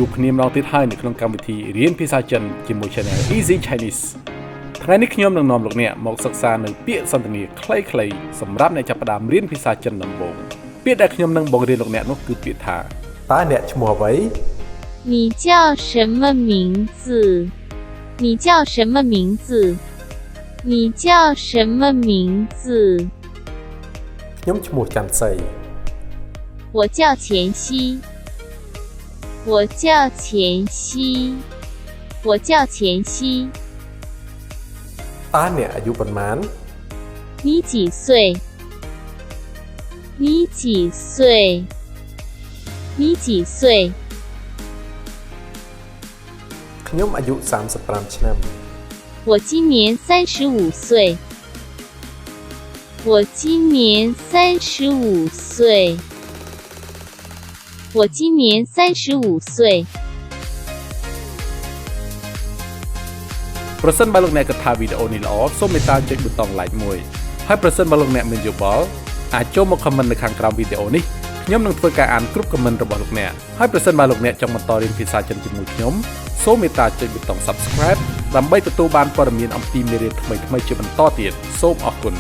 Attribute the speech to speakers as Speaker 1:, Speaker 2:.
Speaker 1: ជួបគ្នាម្ដងទៀតហើយនៅក្នុងកម្មវិធីរៀនភាសាចិនជាមួយ Channel Easy Chinese ថ្ងៃនេះខ្ញុំនឹងនាំលោកអ្នកមកសិក្សានៅពាក្យសន្ទនាខ្លីៗសម្រាប់អ្នកចាប់ផ្ដើមរៀនភាសាចិនដំបូងពាក្យដែលខ្ញុំនឹងបង្រៀនលោកអ្នកនោះគឺពាក្យថាតើអ្នកឈ្មោះអ្វី
Speaker 2: 你叫什么名字你叫什么名字你叫什么名字
Speaker 1: ខ្ញុំឈ្មោះច័ន្ទសី
Speaker 2: 我叫钱熙我叫钱熙我叫钱熙
Speaker 1: តើអ្នកអាយុប៉ុន្មាន
Speaker 2: 你几岁你几岁你几岁
Speaker 1: ខ្ញុំអាយុ35ឆ្នាំ
Speaker 2: 我今年35岁我今年35岁我今年35岁
Speaker 1: ប្រសិនបើលោកអ្នកគិតថាវីដេអូនេះល្អសូមមេត្តាចុចប៊ូតុង like មួយហើយប្រសិនបើលោកអ្នកមានយោបល់អាចចូលមក comment នៅខាងក្រោមវីដេអូនេះខ្ញុំនឹងធ្វើការអានគ្រប់ comment របស់លោកអ្នកហើយប្រសិនបើលោកអ្នកចង់បន្តរៀនភាសាចិនជាមួយខ្ញុំសូមមេត្តាចុចប៊ូតុង subscribe ដើម្បីទទួលបានព័ត៌មានអំពីមេរៀនថ្មីៗជាបន្តទៀតសូមអរគុណ